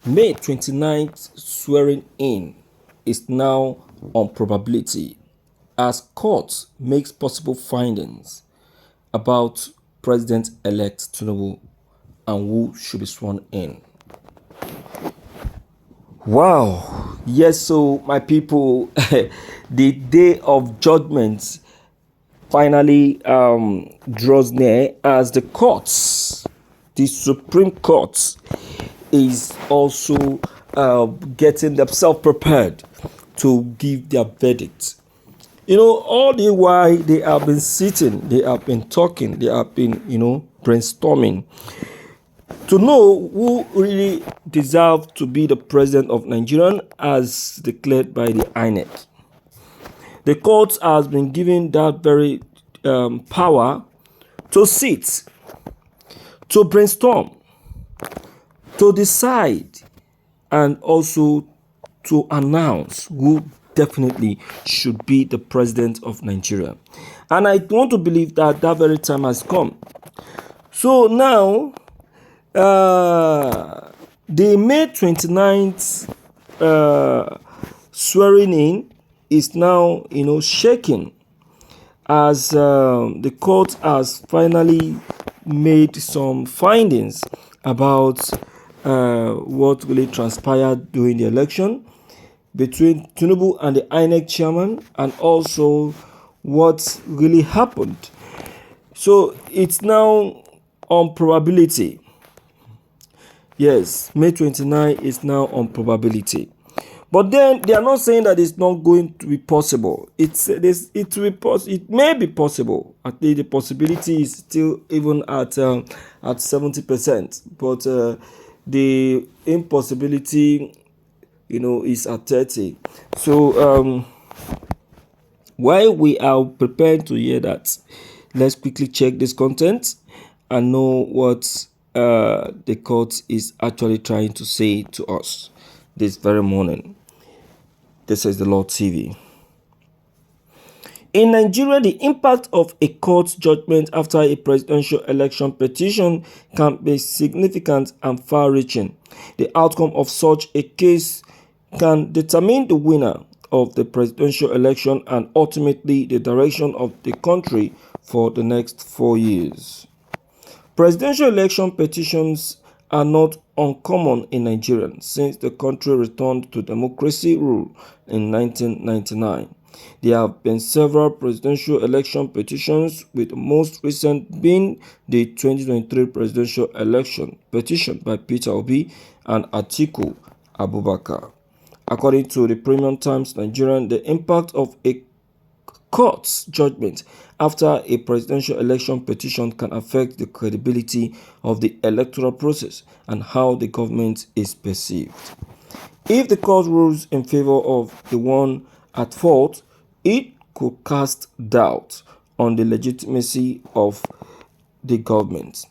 May 29th swearing in is now on probability as court makes possible findings about President-elect Tinubu and who should be sworn in. Wow. Yes, so my people, the day of judgment finally draws near as the courts, the Supreme Court, is also getting themselves prepared to give their verdict. All the while they have been sitting, they have been talking, they have been, brainstorming to know who really deserves to be the president of Nigeria as declared by the INEC. The court has been given that very power to sit, to brainstorm, to decide, and also to announce who definitely should be the president of Nigeria. And I want to believe that that very time has come. So now, the May 29th swearing in is now, shaking as the court has finally made some findings about what really transpired during the election between Tinubu and the INEC chairman, and also what really happened. So it's now on probability. Yes, May 29 is now on probability. But then they are not saying that it's not going to be possible. It may be possible. At least the possibility is still even at 70%. But the impossibility, is at 30. So while we are prepared to hear that, let's quickly check this content and know what the court is actually trying to say to us this very morning. This is the Lord TV. In Nigeria, the impact of a court judgment after a presidential election petition can be significant and far-reaching. The outcome of such a case can determine the winner of the presidential election and ultimately the direction of the country for the next 4 years. Presidential election petitions are not uncommon in Nigeria since the country returned to democracy rule in 1999. There have been several presidential election petitions, with the most recent being the 2023 presidential election petition by Peter Obi and Atiku Abubakar. According to the Premium Times Nigerian, the impact of a court's judgment after a presidential election petition can affect the credibility of the electoral process and how the government is perceived. If the court rules in favor of the one at fault, it could cast doubt on the legitimacy of the government.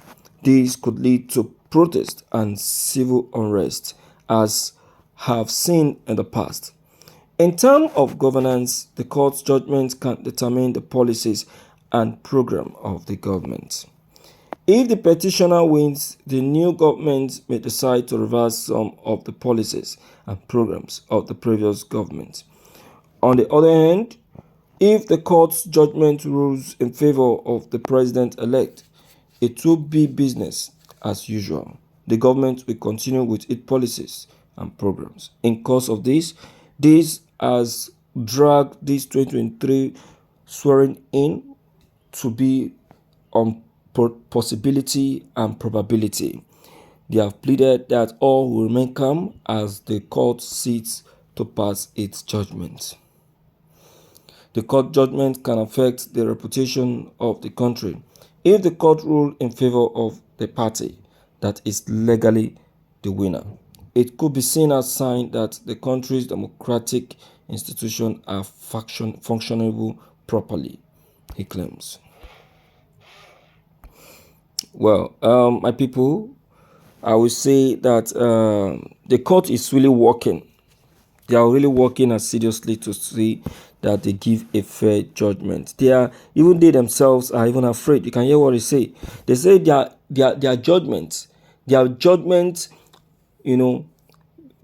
This could lead to protest and civil unrest, as have seen in the past. In terms of governance, the court's judgment can determine the policies and program of the government. If the petitioner wins, the new government may decide to reverse some of the policies and programs of the previous government. On the other hand, if the court's judgment rules in favor of the president-elect, it will be business as usual. The government will continue with its policies and programs. In course of this has dragged this 2023 swearing in to be on possibility and probability. They have pleaded that all will remain calm as the court sits to pass its judgment. The court judgment can affect the reputation of the country. If the court rules in favor of the party that is legally the winner, it could be seen as a sign that the country's democratic institutions are functionable properly, he claims. Well, my people, I will say that the court is really working. They are really working as seriously to see that they give a fair judgment. They themselves are even afraid. You can hear what they say. They say their judgment,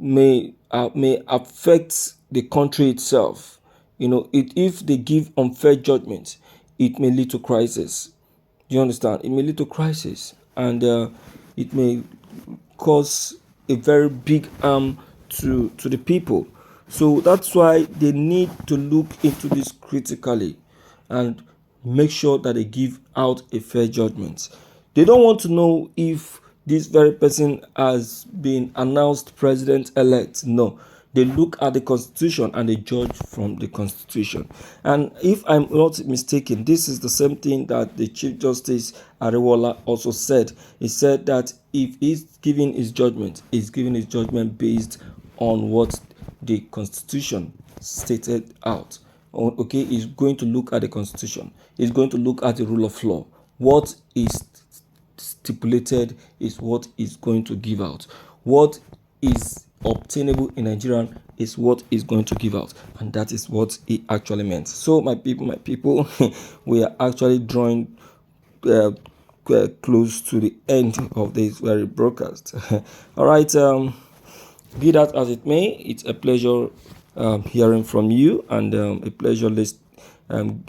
may affect the country itself. If they give unfair judgment, it may lead to crisis. Do you understand? It may lead to crisis, and it may cause a very big harm to the people. So that's why they need to look into this critically and make sure that they give out a fair judgment. They don't want to know if this very person has been announced president-elect. No, they look at the constitution and they judge from the constitution. And if I'm not mistaken, this is the same thing that the Chief Justice Ariwola also said. He said that if he's giving his judgment, he's giving his judgment based on what the constitution stated out. Okay, he's going to look at the constitution. He's going to look at the rule of law. What is stipulated is what is going to give out. What is obtainable in Nigeria is what is going to give out, and that is what he actually meant. So my people, we are actually drawing close to the end of this very broadcast. All right, be that as it may, it's a pleasure hearing from you, and a pleasure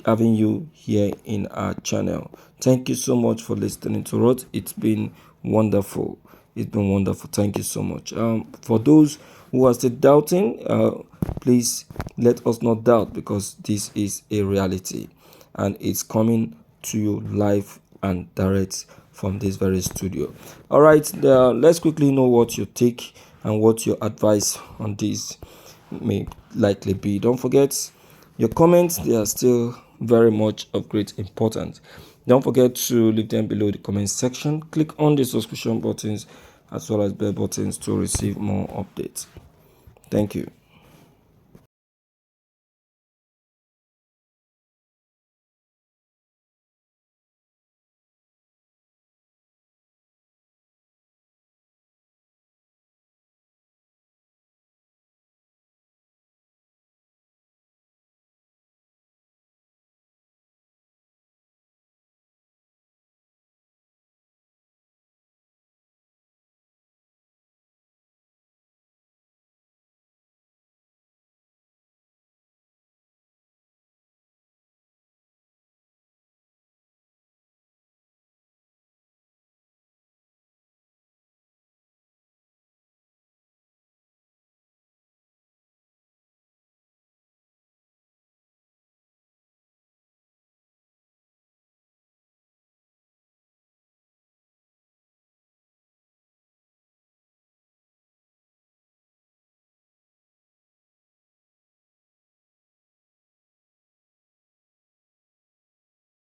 having you here in our channel. Thank you so much for listening to us. It's been wonderful. It's been wonderful. Thank you so much. For those who are still doubting, please let us not doubt, because this is a reality and it's coming to you live and direct from this very studio. All right, let's quickly know what your take and what your advice on this may likely be. Don't forget your comments, they are still very much of great importance. Don't forget to leave them below the comment section. Click on the subscription buttons as well as bell buttons to receive more updates. Thank you.